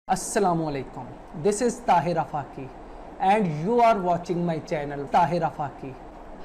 Assalamu alaikum. This is Tahir Afaki and you are watching my channel Tahir Afaki.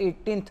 18th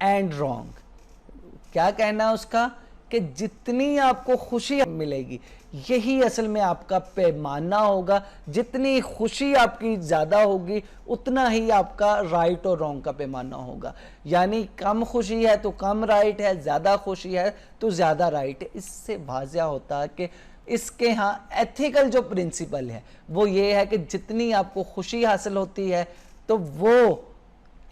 and wrong. کیا کہنا ہے اس کا کہ جتنی آپ کو خوشی ملے گی یہی اصل میں آپ کا پیمانہ ہوگا. جتنی خوشی آپ کی زیادہ ہوگی اتنا ہی آپ کا رائٹ اور رانگ کا پیمانہ ہوگا. یعنی کم خوشی ہے تو کم رائٹ ہے, زیادہ خوشی ہے تو زیادہ رائٹ ہے. اس سے واضح ہوتا ہے کہ اس کے ہاں ایتھیکل جو پرنسپل ہے وہ یہ ہے کہ جتنی آپ کو خوشی حاصل ہوتی ہے تو وہ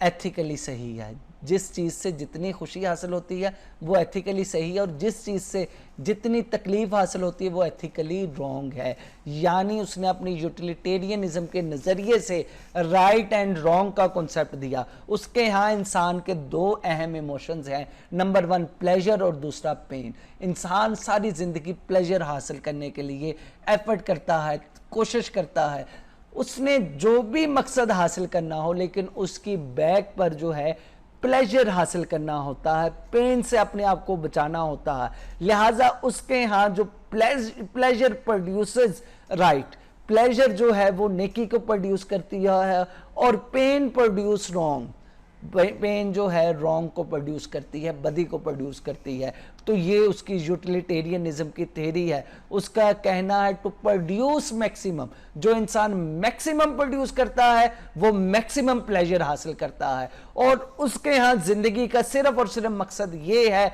ایتھیکلی صحیح ہے. جس چیز سے جتنی خوشی حاصل ہوتی ہے وہ ایتھیکلی صحیح ہے, اور جس چیز سے جتنی تکلیف حاصل ہوتی ہے وہ ایتھیکلی رانگ ہے. یعنی اس نے اپنی یوٹیلیٹیرینزم کے نظریے سے رائٹ اینڈ رانگ کا کنسیپٹ دیا. اس کے ہاں انسان کے دو اہم ایموشنز ہیں, نمبر 1 پلیجر اور دوسرا پین. انسان ساری زندگی پلیجر حاصل کرنے کے لیے ایفرٹ کرتا ہے, کوشش کرتا ہے, اس نے جو بھی مقصد حاصل کرنا ہو لیکن اس کی بیک پر جو ہے پلیجر حاصل کرنا ہوتا ہے, پین سے اپنے آپ کو بچانا ہوتا ہے. لہٰذا اس کے ہاں جو پلیجر پروڈیوسز رائٹ, پلیجر جو ہے وہ نیکی کو پروڈیوس کرتی ہے اور پین پروڈیوس رانگ, پین جو ہے رانگ کو پروڈیوس کرتی ہے, بدی کو پروڈیوس کرتی ہے. تو یہ اس کی یوٹیلیٹیرینزم کی تھیری ہے. اس کا کہنا ہے ٹو پروڈیوس میکسیمم, جو انسان میکسیمم پروڈیوس کرتا ہے وہ میکسیمم پلیجر حاصل کرتا ہے. اور اس کے ہاں زندگی کا صرف اور صرف مقصد یہ ہے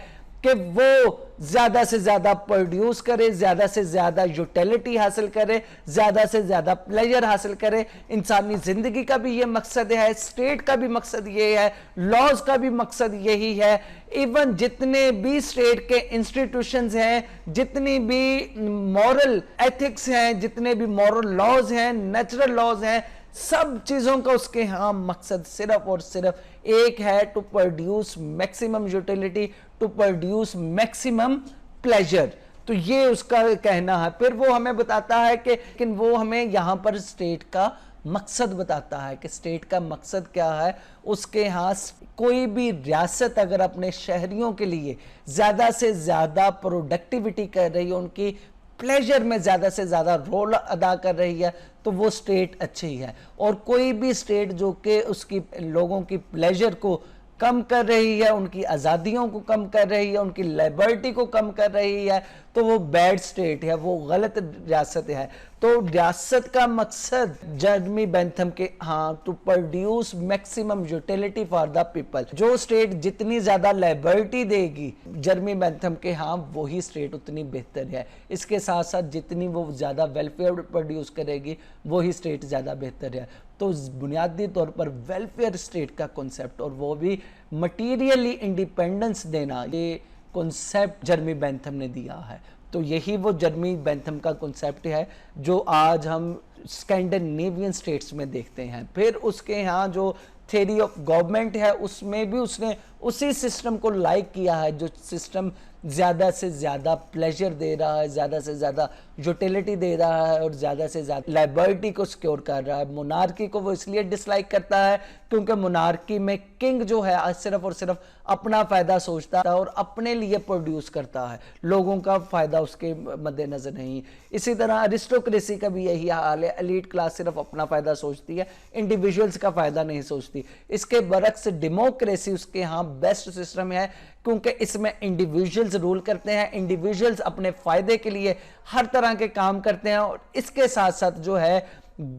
کہ وہ زیادہ سے زیادہ پروڈیوس کرے, زیادہ سے زیادہ یوٹیلیٹی حاصل کرے, زیادہ سے زیادہ پلیجر حاصل کرے. انسانی زندگی کا بھی یہ مقصد ہے, اسٹیٹ کا بھی مقصد یہ ہے, لاز کا بھی مقصد یہی ہے. ایون جتنے بھی اسٹیٹ کے انسٹیٹیوشنز ہیں, جتنی بھی مورل ایتھکس ہیں, جتنے بھی مورل لاز ہیں, نیچرل لاز ہیں, سب چیزوں کا اس کے ہاں مقصد صرف اور صرف ایک ہے, to produce maximum utility, to produce maximum pleasure. تو یہ اس کا کہنا ہے. پھر وہ ہمیں بتاتا ہے کہ وہ ہمیں یہاں پر اسٹیٹ کا مقصد بتاتا ہے کہ اسٹیٹ کا مقصد کیا ہے. اس کے ہاں کوئی بھی ریاست اگر اپنے شہریوں کے لیے زیادہ سے زیادہ پروڈکٹیوٹی کر رہی ہے, ان کی پلیجر میں زیادہ سے زیادہ رول ادا کر رہی ہے, تو وہ سٹیٹ اچھی ہے. اور کوئی بھی سٹیٹ جو کہ اس کی لوگوں کی پلیجر کو کم کر رہی ہے, ان کی آزادیوں کو کم کر رہی ہے, ان کی لیبرٹی کو کم کر رہی ہے, تو وہ بیڈ سٹیٹ ہے, وہ غلط ریاست ہے. تو ریاست کا مقصد جرمی بینتھم کے ہاں to produce maximum utility for the people. جو سٹیٹ جتنی زیادہ لیبرٹی دے گی جرمی بینتھم کے ہاں وہی سٹیٹ اتنی بہتر ہے. اس کے ساتھ ساتھ جتنی وہ زیادہ ویلفیئر پروڈیوس کرے گی وہی سٹیٹ زیادہ بہتر ہے. تو بنیادی طور پر ویلفیئر سٹیٹ کا کنسیپٹ, اور وہ بھی مٹیریلی انڈیپینڈنس دینا, یہ کنسیپٹ جرمی بینتھم نے دیا ہے. تو یہی وہ جرمی بینتھم کا کنسیپٹ ہے جو آج ہم اسکینڈینیوین سٹیٹس میں دیکھتے ہیں. پھر اس کے ہاں جو تھیری آف گورنمنٹ ہے اس میں بھی اس نے اسی سسٹم کو لائک کیا ہے, جو سسٹم زیادہ سے زیادہ پلیجر دے رہا ہے, زیادہ سے زیادہ یوٹیلیٹی دے رہا ہے, اور زیادہ سے زیادہ لائبرٹی کو سکیور کر رہا ہے. مونارکی کو وہ اس لیے ڈس لائک کرتا ہے کیونکہ مونارکی میں کنگ جو ہے صرف اور صرف اپنا فائدہ سوچتا ہے اور اپنے لیے پروڈیوس کرتا ہے, لوگوں کا فائدہ اس کے مد نظر نہیں. اسی طرح ارسٹوکریسی کا بھی یہی حال ہے, ایلیٹ کلاس صرف اپنا فائدہ سوچتی ہے, انڈیویجولز کا فائدہ نہیں سوچتی. اس کے برعکس ڈیموکریسی اس کے ہاں بیسٹ سسٹم ہے کیونکہ اس میں انڈیویجولز رول کرتے ہیں, انڈیویجولز اپنے فائدے کے لیے ہر طرح کے کام کرتے ہیں. اور اس کے ساتھ ساتھ جو ہے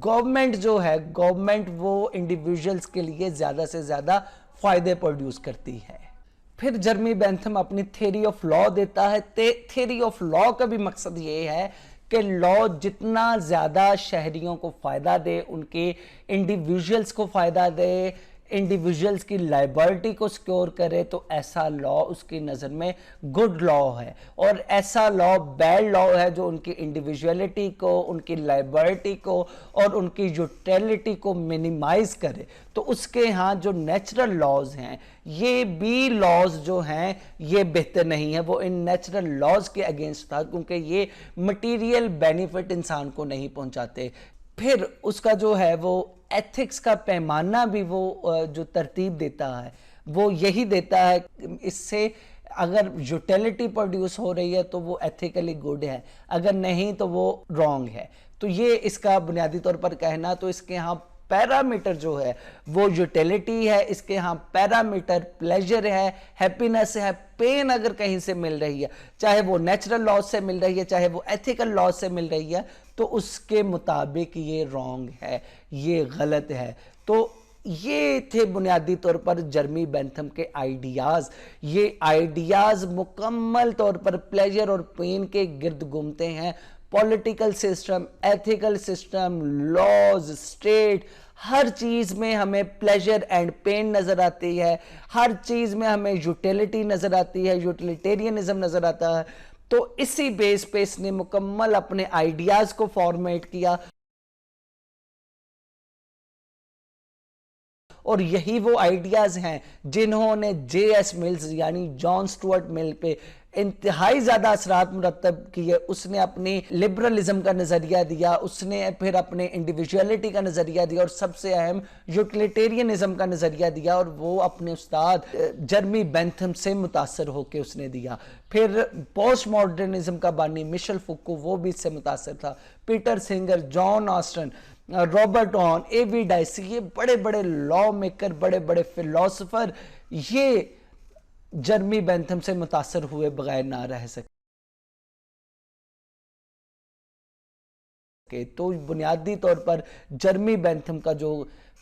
گورنمنٹ جو ہے, گورنمنٹ وہ انڈیویجولز کے لیے زیادہ سے زیادہ فائدے پروڈیوس کرتی ہے. پھر جرمی بینتھم اپنی تھیری آف لا دیتا ہے. تھیری آف لا کا بھی مقصد یہ ہے کہ لا جتنا زیادہ شہریوں کو فائدہ دے, ان کے انڈیویجولز کو فائدہ دے, انڈیویجولز کی لائبرٹی کو سکیور کرے, تو ایسا لا اس کی نظر میں گڈ لا ہے. اور ایسا لا بیڈ لا ہے جو ان کی انڈیویجولیٹی کو, ان کی لائبرٹی کو اور ان کی یوٹیلیٹی کو منیمائز کرے. تو اس کے ہاں جو نیچرل لاز ہیں, یہ بھی لاز جو ہیں یہ بہتر نہیں ہے, وہ ان نیچرل لاز کے اگینسٹ تھا کیونکہ یہ مٹیریل بینیفٹ انسان کو نہیں پہنچاتے. پھر اس کا جو ہے وہ ایتھکس کا پیمانہ بھی وہ جو ترتیب دیتا ہے وہ یہی دیتا ہے, اس سے اگر یوٹیلیٹی پروڈیوس ہو رہی ہے تو وہ ایتھیکلی گڈ ہے, اگر نہیں تو وہ رانگ ہے. تو یہ اس کا بنیادی طور پر کہنا. تو اس کے ہاں پیرامیٹر جو ہے وہ یوٹیلیٹی ہے، اس کے ہاں پیرامیٹر پلیجر ہے، ہیپینس ہے، پین اگر کہیں سے مل رہی ہے، چاہے وہ نیچرل لاز سے مل رہی ہے، چاہے وہ ایتھیکل لاز سے مل رہی ہے، تو اس کے مطابق یہ رانگ ہے، یہ غلط ہے۔ تو یہ تھے بنیادی طور پر جرمی بینتھم کے آئیڈیاز۔ یہ آئیڈیاز مکمل طور پر پلیجر اور پین کے گرد گھومتے ہیں۔ Political system, ethical system, laws, state, ہر چیز میں ہمیں پلیجر اینڈ پین نظر آتی ہے، ہر چیز میں ہمیں یوٹیلیٹی نظر آتی ہے، یوٹیلیٹیرینزم نظر آتا ہے۔ تو اسی بیس پہ اس نے مکمل اپنے آئیڈیاز کو فارمیٹ کیا، اور یہی وہ آئیڈیاز ہیں جنہوں نے جے ایس ملز یعنی جان سٹورٹ مل پہ انتہائی زیادہ اثرات مرتب کیے۔ اس نے اپنی لبرلزم کا نظریہ دیا، اس نے پھر اپنے انڈیویجولیٹی کا نظریہ دیا، اور سب سے اہم یوٹیلیٹیرینزم کا نظریہ دیا، اور وہ اپنے استاد جرمی بینتھم سے متاثر ہو کے اس نے دیا۔ پھر پوسٹ ماڈرنزم کا بانی مشل فوکو، وہ بھی اس سے متاثر تھا۔ پیٹر سنگر، جان آسٹن، رابرٹ آن، اے وی ڈائسی، یہ بڑے بڑے لا میکر، بڑے بڑے فلاسفر، یہ جرمی بینتھم سے متاثر ہوئے بغیر نہ رہ سکے۔ تو بنیادی طور پر جرمی بینتھم کا جو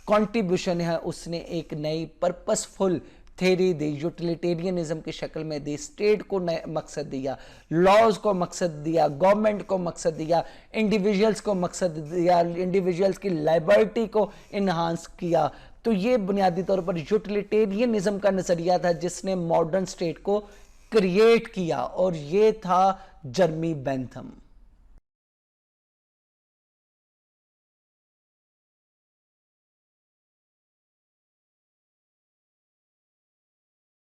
کنٹریبیوشن ہے، اس نے ایک نئی پرپسفل تھیری دی، یوٹیلیٹیرینزم کی شکل میں دی، اسٹیٹ کو مقصد دیا، لاز کو مقصد دیا، گورنمنٹ کو مقصد دیا، انڈیویجولز کو مقصد دیا، انڈیویجولز کی لائبرٹی کو انہانس کیا۔ تو یہ بنیادی طور پر یوٹیلیٹیرینزم کا نظریہ تھا جس نے ماڈرن اسٹیٹ کو کریٹ کیا، اور یہ تھا جرمی بینتھم۔